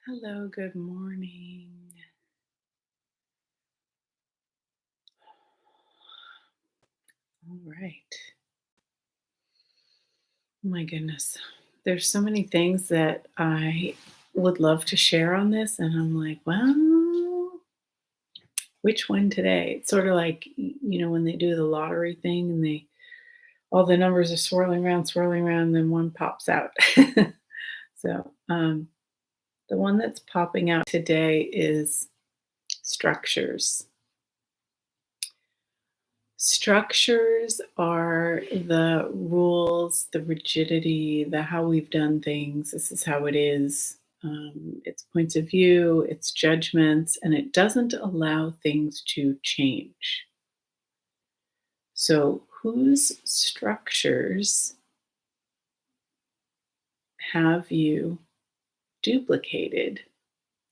Hello, good morning. All right. Oh my goodness. There's so many things that I would love to share on this. And I'm like, well, which one today? It's sort of like, when they do the lottery thing and all the numbers are swirling around, and then one pops out. So, the one that's popping out today is structures. Structures are the rules, the rigidity, the how we've done things. This is how it is. It's points of view, it's judgments, and it doesn't allow things to change. So, whose structures have you duplicated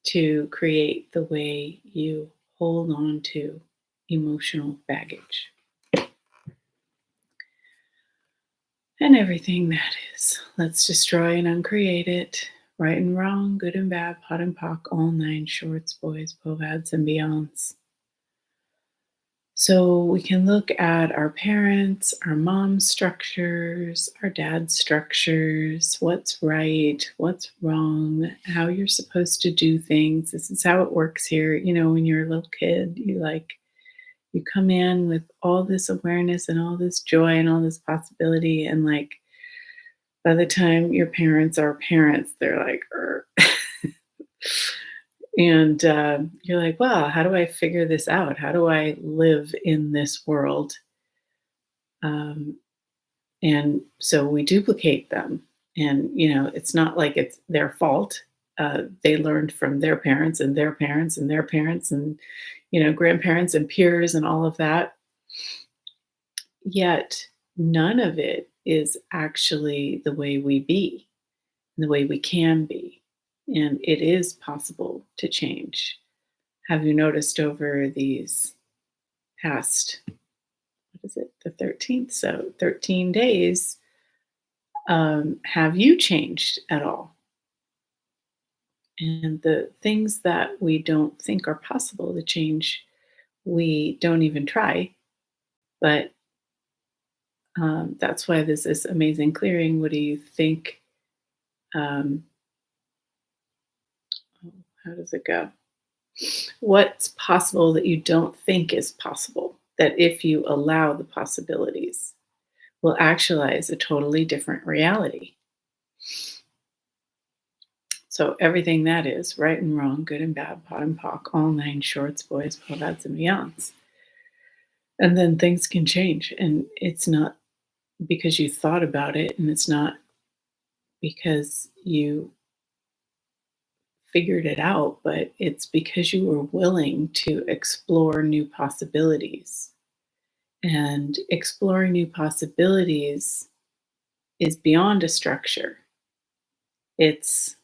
to create the way you hold on to emotional baggage? And everything that is. Let's destroy and uncreate it. Right and wrong, good and bad, pot and pock, all nine shorts, boys, povads, and beyonds. So we can look at our parents, our mom's structures, our dad's structures, what's right, what's wrong, how you're supposed to do things. This is how it works here. When you're a little kid, you come in with all this awareness and all this joy and all this possibility, and by the time your parents are parents, they're like, "Er." And you're like, "Well, how do I figure this out? How do I live in this world?" Um, and so we duplicate them. And, it's not like it's their fault. They learned from their parents and their parents and their parents and, grandparents and peers and all of that. Yet none of it is actually the way we be, the way we can be. And it is possible to change. Have you noticed over these past, what is it, the 13th? So 13 days, have you changed at all? And the things that we don't think are possible to change, we don't even try. But that's why this is amazing clearing. What do you think? Um, how does it go? What's possible that you don't think is possible? That if you allow the possibilities, will actualize a totally different reality. So everything that is right and wrong, good and bad, pot and pock, all nine shorts, boys, povads, and beyonds. And then things can change. And it's not because you thought about it, and it's not because you figured it out, but it's because you were willing to explore new possibilities. And exploring new possibilities is beyond a structure. It's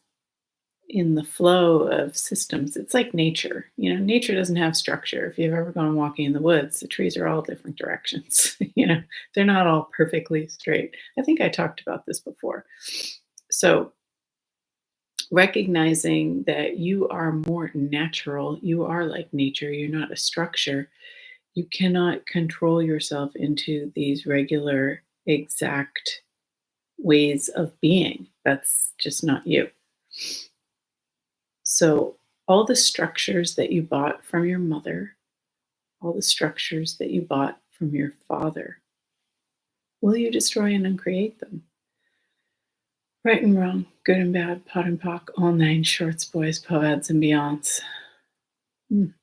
in the flow of systems. It's like nature. Nature doesn't have structure. If you've ever gone walking in the woods, the trees are all different directions. They're not all perfectly straight. I think I talked about this before. So, recognizing that you are more natural, you are like nature, you're not a structure. You cannot control yourself into these regular, exact ways of being. That's just not you. So, all the structures that you bought from your mother, all the structures that you bought from your father, will you destroy and uncreate them? Right and wrong, good and bad, pot and pock, all nine shorts, boys, poads, and beyonds. Mm.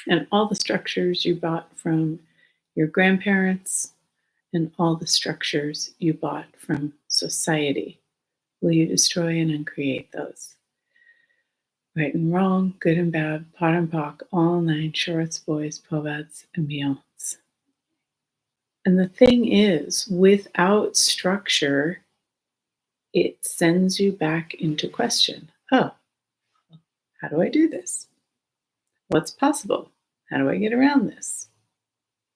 And all the structures you bought from your grandparents and all the structures you bought from society, will you destroy and uncreate those? Right and wrong, good and bad, pot and pock, all nine shorts, boys, povads, and beyonds. And the thing is, without structure, it sends you back into question. Oh, how do I do this? What's possible? How do I get around this?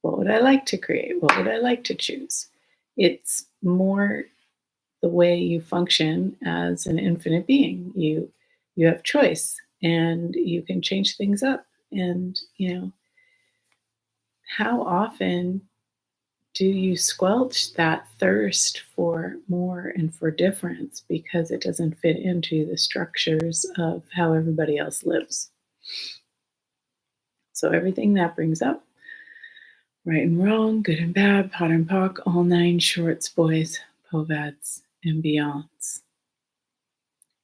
What would I like to create? What would I like to choose? It's more the way you function as an infinite being. You You have choice and you can change things up. And, how often do you squelch that thirst for more and for difference because it doesn't fit into the structures of how everybody else lives? So, everything that brings up right and wrong, good and bad, pot and pock, all nine shorts, boys, povads, and beyonds.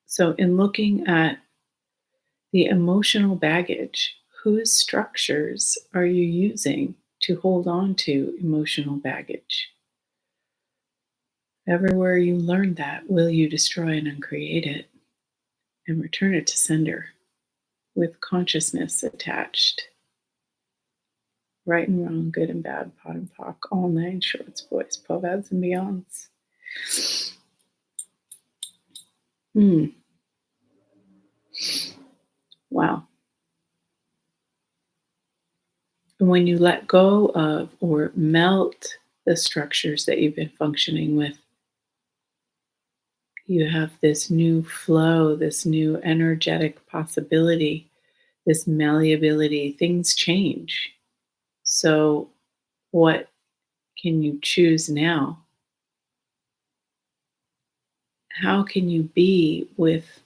So, in looking at the emotional baggage, whose structures are you using to hold on to emotional baggage? Everywhere you learn that, will you destroy and uncreate it and return it to sender with consciousness attached? Right and wrong, good and bad, pot and pock, all nine shorts, boys, povads, and beyonds. Hmm. Wow. And when you let go of or melt the structures that you've been functioning with, you have this new flow, this new energetic possibility, this malleability. Things change. So, what can you choose now? How can you be with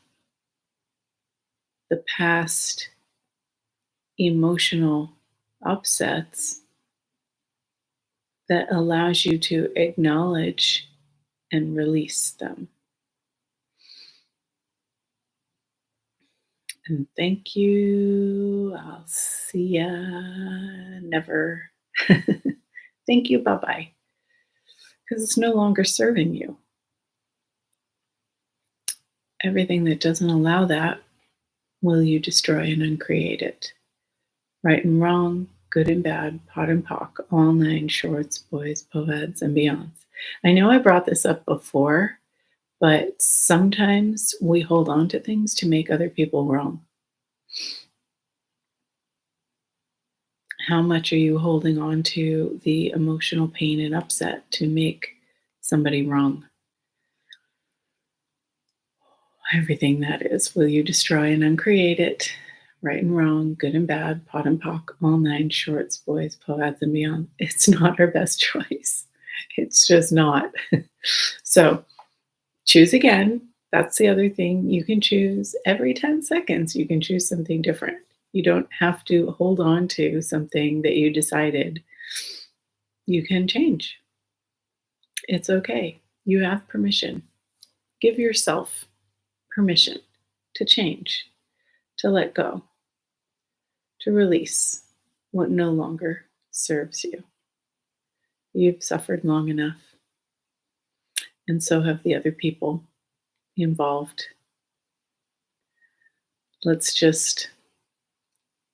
the past emotional upsets that allows you to acknowledge and release them? And thank you. I'll see ya never. Thank you. Bye bye. Because it's no longer serving you. Everything that doesn't allow that, will you destroy and uncreate it? Right and wrong, good and bad, pot and pock, all nine shorts, boys, poets, and beyonds. I know I brought this up before, but sometimes we hold on to things to make other people wrong. How much are you holding on to the emotional pain and upset to make somebody wrong? Everything that is, will you destroy and uncreate it? Right and wrong, good and bad, pot and pock, all nine shorts, boys, poets, and beyond. It's not our best choice. It's just not. So choose again. That's the other thing. You can choose every 10 seconds, you can choose something different. You don't have to hold on to something that you decided. You can change. It's okay. You have permission. Give yourself permission to change, to let go, to release what no longer serves you. You've suffered long enough, and so have the other people involved. Let's just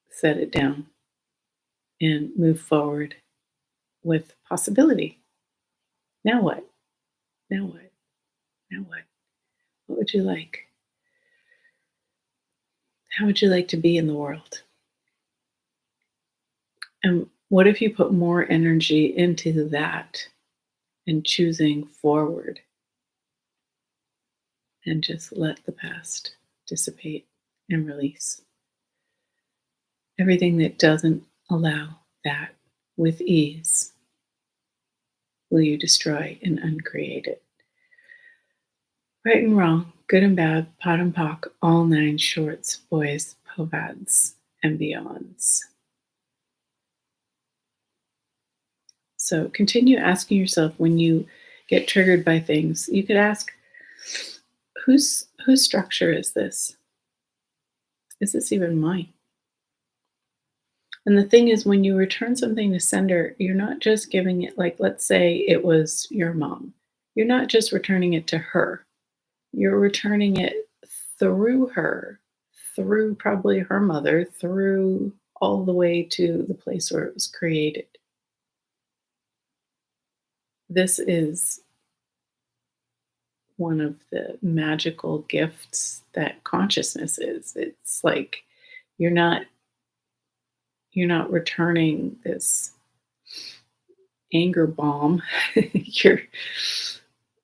set it down and move forward with possibility. Now what? Now what? Now what? What would you like? How would you like to be in the world? And what if you put more energy into that and choosing forward and just let the past dissipate and release? Everything that doesn't allow that with ease, will you destroy and uncreate it? Right and wrong, good and bad, pot and pock, all nine shorts, boys, povads, and beyonds. So continue asking yourself when you get triggered by things. You could ask, whose structure is this? Is this even mine? And the thing is, when you return something to sender, you're not just giving it, like, let's say it was your mom. You're not just returning it to her. You're returning it through her, through probably her mother, through all the way to the place where it was created. This is one of the magical gifts that consciousness is. It's like you're not you're not returning this anger bomb. you're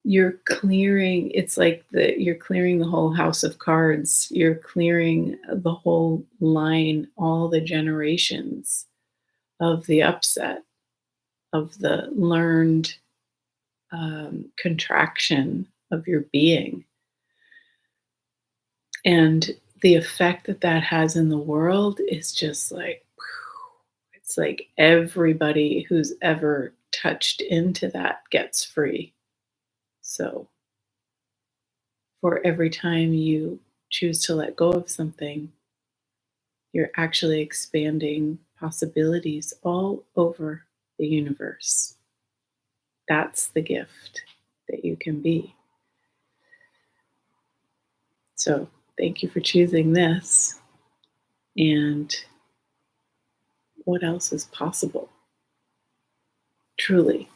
You're clearing it's like you're clearing the whole house of cards. You're clearing the whole line, all the generations of the upset, of the learned, contraction of your being, and the effect that that has in the world is just like, it's like everybody who's ever touched into that gets free. So, for every time you choose to let go of something, you're actually expanding possibilities all over the universe. That's the gift that you can be. So, thank you for choosing this. And what else is possible? Truly.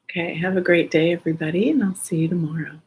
Okay, have a great day, everybody, and I'll see you tomorrow.